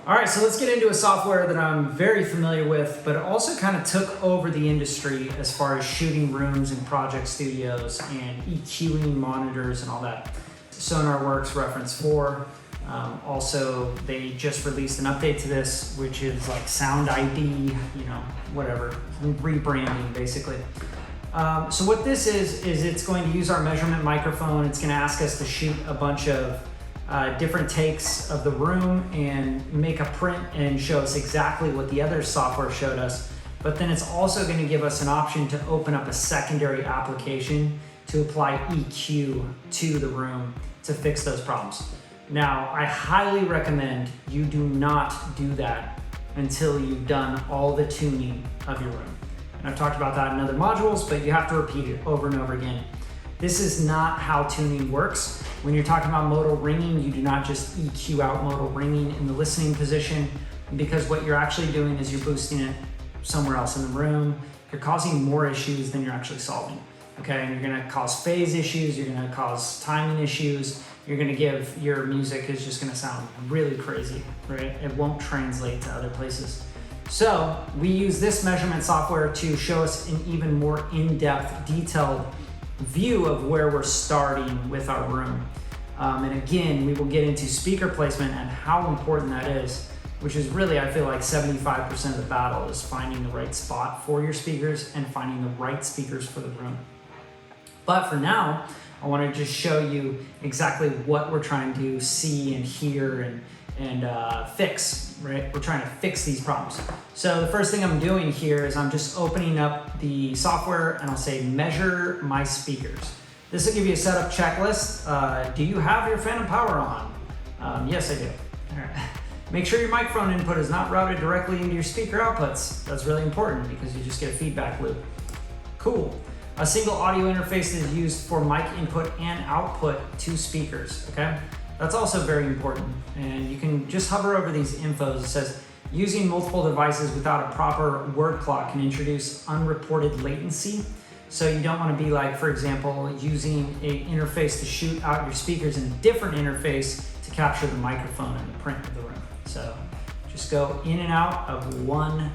All right, so let's get into a software that I'm very familiar with, but also kind of took over the industry as far as shooting rooms and project studios and EQing monitors and all that. Sonarworks Reference 4. Also, they just released an update to this, which is like Sound ID, whatever, rebranding basically. So what this is it's going to use our measurement microphone. It's going to ask us to shoot a bunch of different takes of the room and make a print and show us exactly what the other software showed us. But then it's also going to give us an option to open up a secondary application to apply EQ to the room to fix those problems. Now, I highly recommend you do not do that until you've done all the tuning of your room. And I've talked about that in other modules, but you have to repeat it over and over again. This is not how tuning works. When you're talking about modal ringing, you do not just EQ out modal ringing in the listening position, because what you're actually doing is you're boosting it somewhere else in the room. You're causing more issues than you're actually solving. Okay, and you're gonna cause phase issues, you're gonna cause timing issues, you're gonna give your music is just gonna sound really crazy, right? It won't translate to other places. So we use this measurement software to show us an even more in-depth, detailed view of where we're starting with our room. And again, we will get into speaker placement and how important that is, which is really, I feel like 75% of the battle is finding the right spot for your speakers and finding the right speakers for the room. But for now, I want to just show you exactly what we're trying to see and hear and fix, right? We're trying to fix these problems. So the first thing I'm doing here is I'm just opening up the software and I'll say measure my speakers. This will give you a setup checklist. Do you have your phantom power on? Yes, I do. All right. Make sure your microphone input is not routed directly into your speaker outputs. That's really important because you just get a feedback loop. Cool. A single audio interface is used for mic input and output to speakers, okay? That's also very important. And you can just hover over these infos. It says, using multiple devices without a proper word clock can introduce unreported latency. So you don't want to be like, for example, using an interface to shoot out your speakers and a different interface to capture the microphone and the print of the room. So just go in and out of one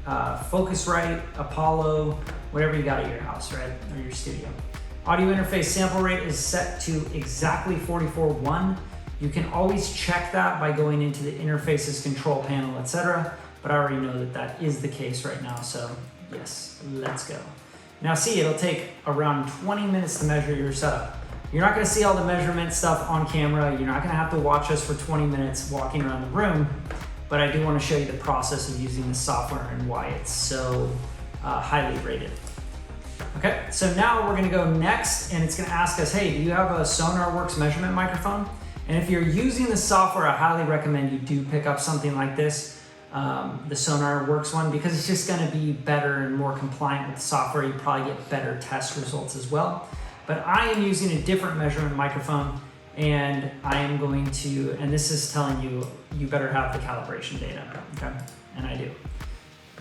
Focusrite, Apollo, whatever you got at your house, right? Or your studio. Audio interface sample rate is set to exactly 44.1. You can always check that by going into the interfaces control panel, etc. But I already know that that is the case right now. So yes, let's go. Now see, it'll take around 20 minutes to measure your setup. You're not gonna see all the measurement stuff on camera. You're not gonna have to watch us for 20 minutes walking around the room, but I do wanna show you the process of using the software and why it's so highly rated. Okay, so now we're gonna go next and it's gonna ask us, hey, do you have a Sonarworks measurement microphone? And if you're using the software, I highly recommend you do pick up something like this, the Sonarworks one, because it's just gonna be better and more compliant with the software. You probably get better test results as well. But I am using a different measurement microphone and I am going to, and this is telling you, you better have the calibration data, okay? And I do,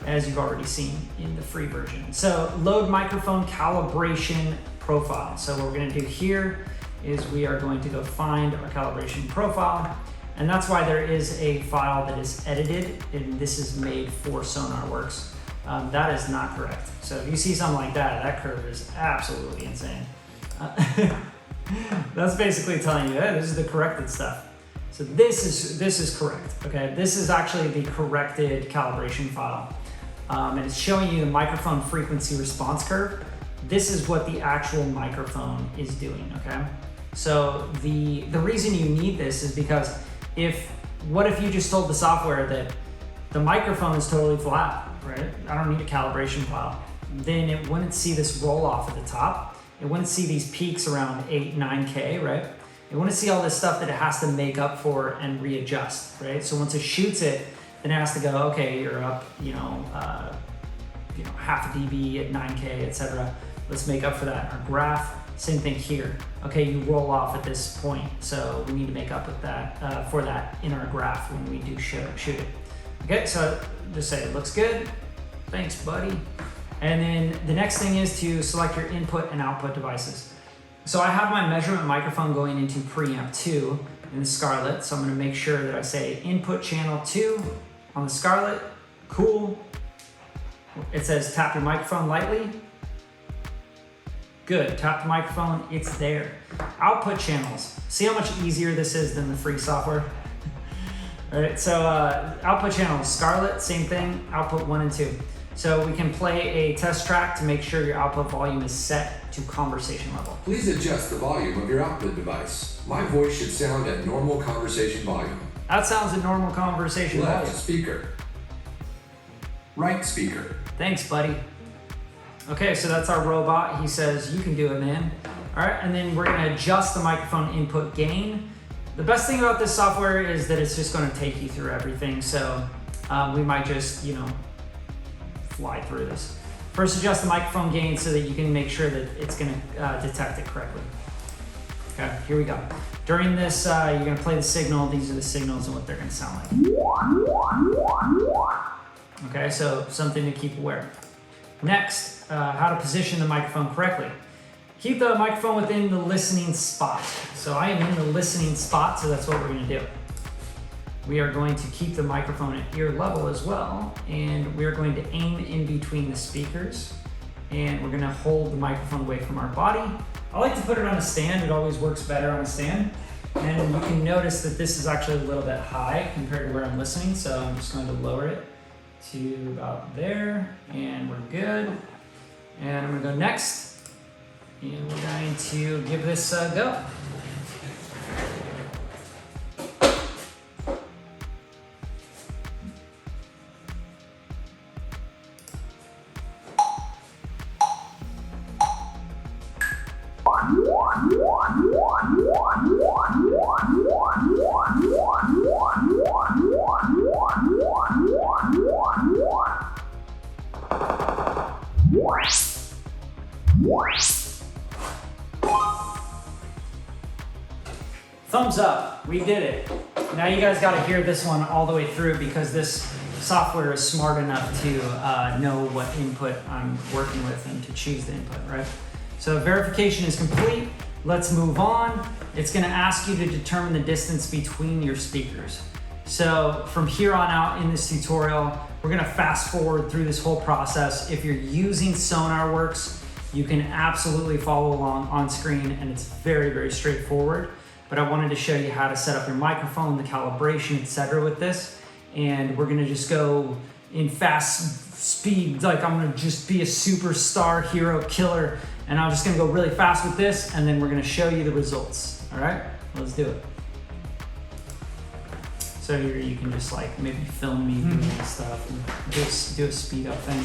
as you've already seen in the free version. So load microphone calibration profile. So what we're gonna do here is we are going to go find our calibration profile. And that's why there is a file that is edited and this is made for Sonarworks. That is not correct. So if you see something like that, that curve is absolutely insane. That's basically telling you, hey, this is the corrected stuff. So this is correct, okay? This is actually the corrected calibration file. And it's showing you the microphone frequency response curve. This is what the actual microphone is doing, okay? So the reason you need this is because what if you just told the software that the microphone is totally flat, right? I don't need a calibration file. Then it wouldn't see this roll off at the top. It wouldn't see these peaks around 8, 9K, right? It wouldn't see all this stuff that it has to make up for and readjust, right? So once it shoots it, then it has to go, okay, you're up, half a dB at 9K, etc. Let's make up for that in our graph. Same thing here. Okay, you roll off at this point, so we need to make up with that for that in our graph when we do shoot it. Okay, so just say it looks good. Thanks, buddy. And then the next thing is to select your input and output devices. So I have my measurement microphone going into preamp 2 in the Scarlett. So I'm gonna make sure that I say input channel 2 on the Scarlett. Cool. It says tap your microphone lightly. Good, tap the microphone, it's there. Output channels. See how much easier this is than the free software? All right, so output channels, Scarlett, same thing, output 1 and 2. So we can play a test track to make sure your output volume is set to conversation level. Please adjust the volume of your output device. My voice should sound at normal conversation volume. That sounds at normal conversation Left volume. speaker. Right speaker. Thanks, buddy. Okay, so that's our robot. He says, you can do it, man. All right, and then we're gonna adjust the microphone input gain. The best thing about this software is that it's just gonna take you through everything. So we might just, fly through this. First, adjust the microphone gain so that you can make sure that it's gonna detect it correctly. Okay, here we go. During this, you're gonna play the signal. These are the signals and what they're gonna sound like. Okay, so something to keep aware. Next, how to position the microphone correctly. Keep the microphone within the listening spot. So I am in the listening spot, so that's what we're gonna do. We are going to keep the microphone at ear level as well, and we're going to aim in between the speakers, and we're gonna hold the microphone away from our body. I like to put it on a stand. It always works better on a stand. And you can notice that this is actually a little bit high compared to where I'm listening, so I'm just going to lower it to about there, and we're good. And I'm gonna go next, and we're going to give this a go. Thumbs up, we did it. Now you guys gotta hear this one all the way through because this software is smart enough to know what input I'm working with and to choose the input, right? So verification is complete. Let's move on. It's gonna ask you to determine the distance between your speakers. So from here on out in this tutorial, we're gonna fast forward through this whole process. If you're using Sonarworks, you can absolutely follow along on screen and it's very, very straightforward. But I wanted to show you how to set up your microphone, the calibration, etc. with this. And we're gonna just go in fast speed, like I'm gonna just be a superstar hero killer, and I'm just gonna go really fast with this, and then we're gonna show you the results. All right, let's do it. So here you can just like maybe film me doing this stuff and just do a speed up thing.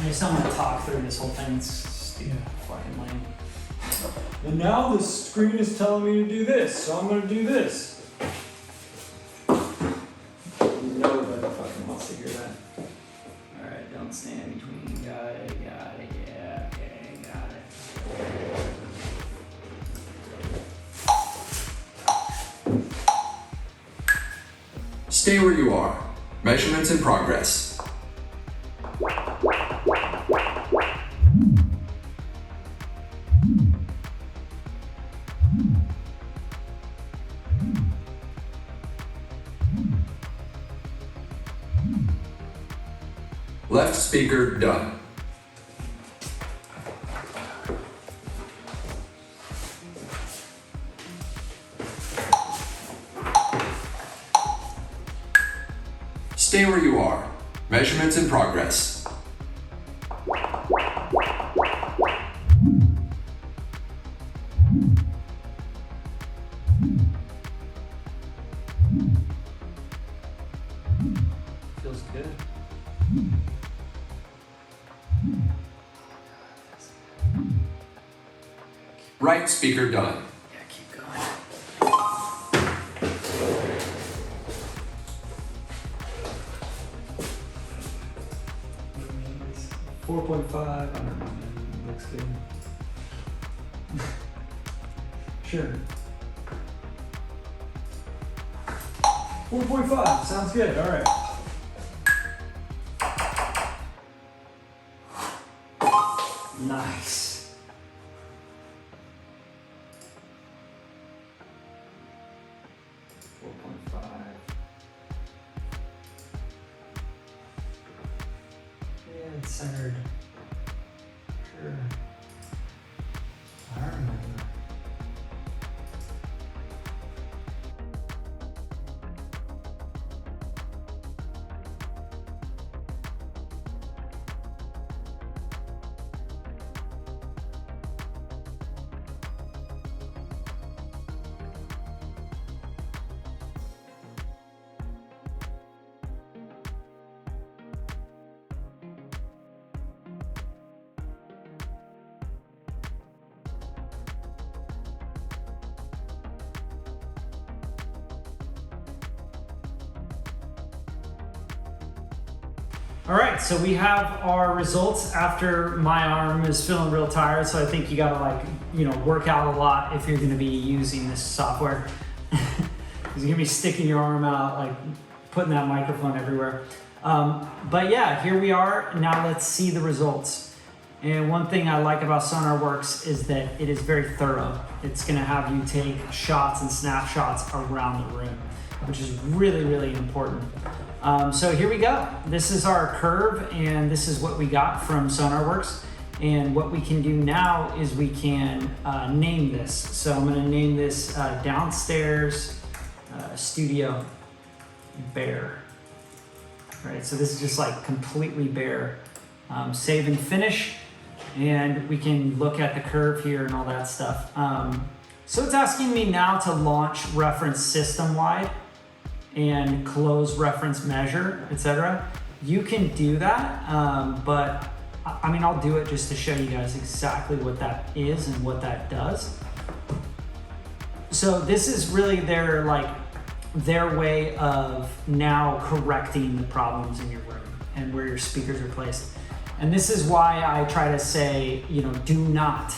I just don't want to talk through this whole thing. It's stupid, fucking lame. And now the screen is telling me to do this, so I'm gonna do this. Nobody fucking wants to hear that. Alright, don't stand between. Got it, yeah, okay, got it. Stay where you are. Measurements in progress. Left speaker done. Stay where you are. Measurements in progress. Feels good. Right speaker done. Yeah, keep going. 4.5, I don't know, man. Looks good. Sure. 4.5, sounds good, all right. Nice. centered. Sure. I don't remember. All right, so we have our results after my arm is feeling real tired. So I think you gotta work out a lot if you're gonna be using this software. Because you're gonna be sticking your arm out, like putting that microphone everywhere. But yeah, here we are. Now let's see the results. And one thing I like about Sonarworks is that it is very thorough. It's gonna have you take shots and snapshots around the room, which is really, really important. So here we go. This is our curve, and this is what we got from Sonarworks. And what we can do now is we can name this. So I'm going to name this downstairs studio bare. All right, so this is just like completely bare. Save and finish, and we can look at the curve here and all that stuff. So it's asking me now to launch reference system-wide and close reference measure, etc. You can do that, but I mean, I'll do it just to show you guys exactly what that is and what that does. So this is really their way of now correcting the problems in your room and where your speakers are placed. And this is why I try to say, do not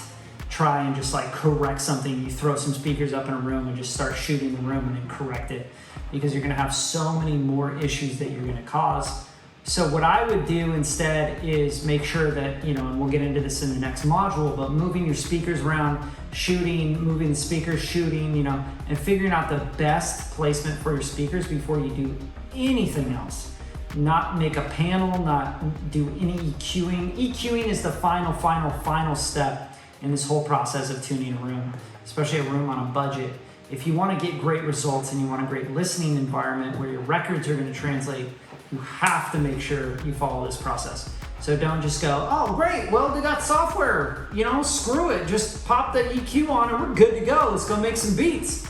try and just correct something. You throw some speakers up in a room and just start shooting the room and then correct it, because you're gonna have so many more issues that you're gonna cause. So what I would do instead is make sure that, and we'll get into this in the next module, but moving your speakers around, moving the speakers, shooting, and figuring out the best placement for your speakers before you do anything else. Not make a panel, not do any EQing. EQing is the final step in this whole process of tuning a room, especially a room on a budget. If you want to get great results and you want a great listening environment where your records are going to translate, you have to make sure you follow this process. So don't just go, oh great, well they got software, screw it, just pop the EQ on and we're good to go, let's go make some beats.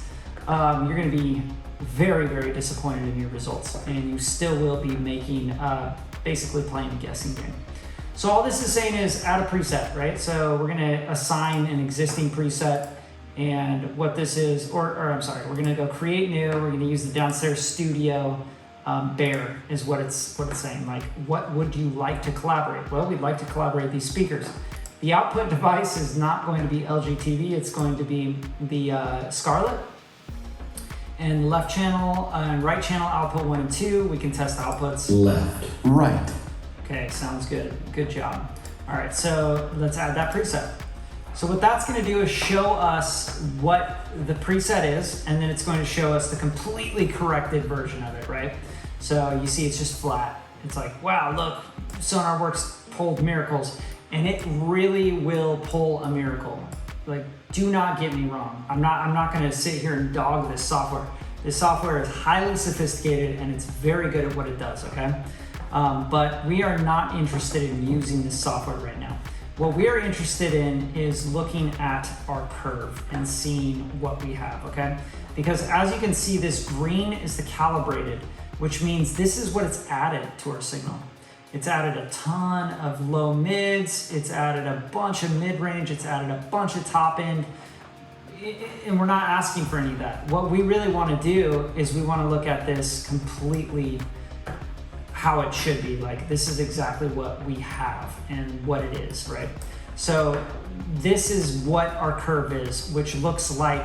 You're going to be very, very disappointed in your results, and you still will be making, basically playing a guessing game. So all this is saying is add a preset, right? So we're going to assign an existing preset. And what this is, we're gonna go create new. We're gonna use the downstairs studio bare is what it's saying. What would you like to collaborate? Well, we'd like to collaborate these speakers. The output device is not going to be LG TV. It's going to be the Scarlett. And left channel and right channel output 1 and 2. We can test outputs. Left, right. Okay, sounds good. Good job. All right, so let's add that preset. So what that's going to do is show us what the preset is, and then it's going to show us the completely corrected version of it, right? So you see it's just flat. It's like, wow, look, Sonarworks pulled miracles, and it really will pull a miracle. Do not get me wrong. I'm not going to sit here and dog this software. This software is highly sophisticated, and it's very good at what it does, okay? But we are not interested in using this software right now. What we are interested in is looking at our curve and seeing what we have, okay? Because as you can see, this green is the calibrated, which means this is what it's added to our signal. It's added a ton of low mids, it's added a bunch of mid-range, it's added a bunch of top end, and we're not asking for any of that. What we really want to do is we want to look at this completely how it should be. This is exactly what we have and what it is, right? So this is what our curve is, which looks like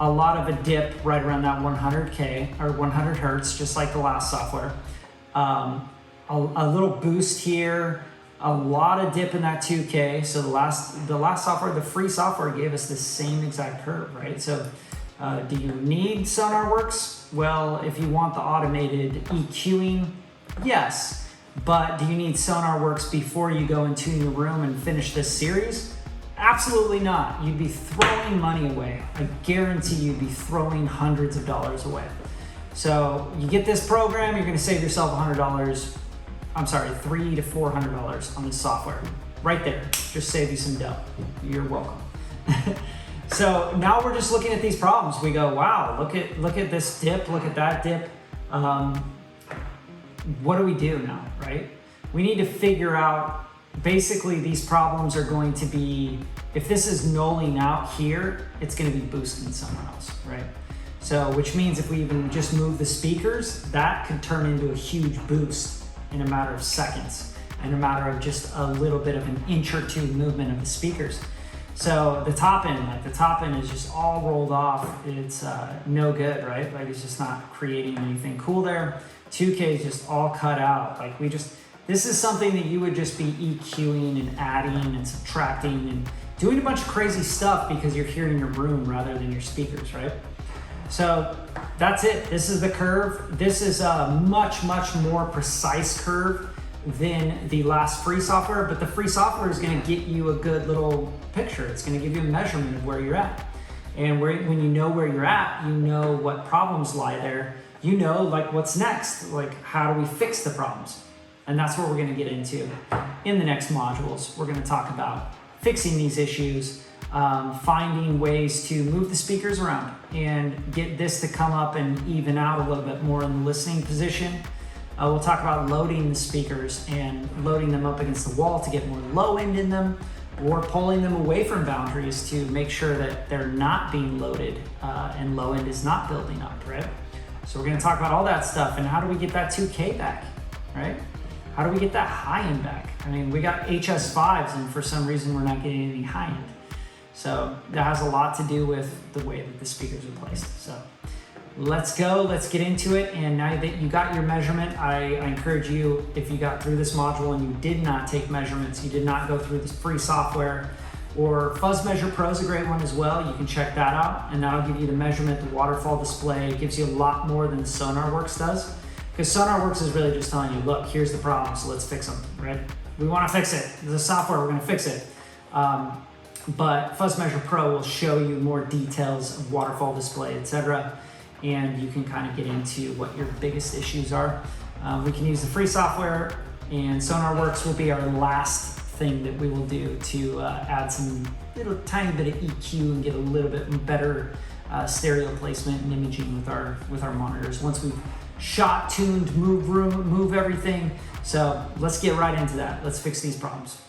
a lot of a dip right around that 100K or 100 Hertz, just like the last software. A little boost here, a lot of dip in that 2K. So the last software, the free software, gave us the same exact curve, right? So do you need Sonarworks? Well, if you want the automated EQing, yes. But do you need Sonarworks before you go and tune your room and finish this series? Absolutely not. You'd be throwing money away. I guarantee you'd be throwing hundreds of dollars away. So you get this program, you're gonna save yourself $100, I'm sorry, $300 to $400 on this software. Right there, just save you some dough. You're welcome. So now we're just looking at these problems. We go, wow, look at this dip, look at that dip. What do we do now, right? We need to figure out, basically these problems are going to be, if this is nulling out here, it's gonna be boosting somewhere else, right? So, which means if we even just move the speakers, that could turn into a huge boost in a matter of seconds, in a matter of just a little bit of an inch or two movement of the speakers. So the top end is just all rolled off. It's no good, right? Like it's just not creating anything cool there. 2K is just all cut out. Like this is something that you would just be EQing and adding and subtracting and doing a bunch of crazy stuff because you're hearing your room rather than your speakers, right? So that's it. This is the curve. This is a much, much more precise curve than the last free software, but the free software is going to get you a good little picture. It's going to give you a measurement of where you're at. And when you know where you're at, you know what problems lie there. You know, like what's next, like how do we fix the problems? And that's what we're going to get into in the next modules. We're going to talk about fixing these issues, finding ways to move the speakers around and get this to come up and even out a little bit more in the listening position. We'll talk about loading the speakers and loading them up against the wall to get more low end in them, or pulling them away from boundaries to make sure that they're not being loaded and low end is not building up, right? So we're going to talk about all that stuff and how do we get that 2K back, right? How do we get that high end back? I mean, we got HS5s and for some reason we're not getting any high end. So that has a lot to do with the way that the speakers are placed. So let's go, let's get into it. And now that you got your measurement, I encourage you, if you got through this module and you did not take measurements, you did not go through this free software, or Fuzz Measure Pro is a great one as well. You can check that out and that'll give you the measurement, the waterfall display. It gives you a lot more than Sonarworks does, because Sonarworks is really just telling you, look, here's the problem, so let's fix them, right? We want to fix it. There's a software, we're going to fix it. But Fuzz Measure Pro will show you more details of waterfall display, etc. And you can kind of get into what your biggest issues are. We can use the free software, and Sonarworks will be our last thing that we will do to add some little tiny bit of EQ and get a little bit better stereo placement and imaging with our monitors once we've shot, tuned, moved room, move everything. So let's get right into that. Let's fix these problems.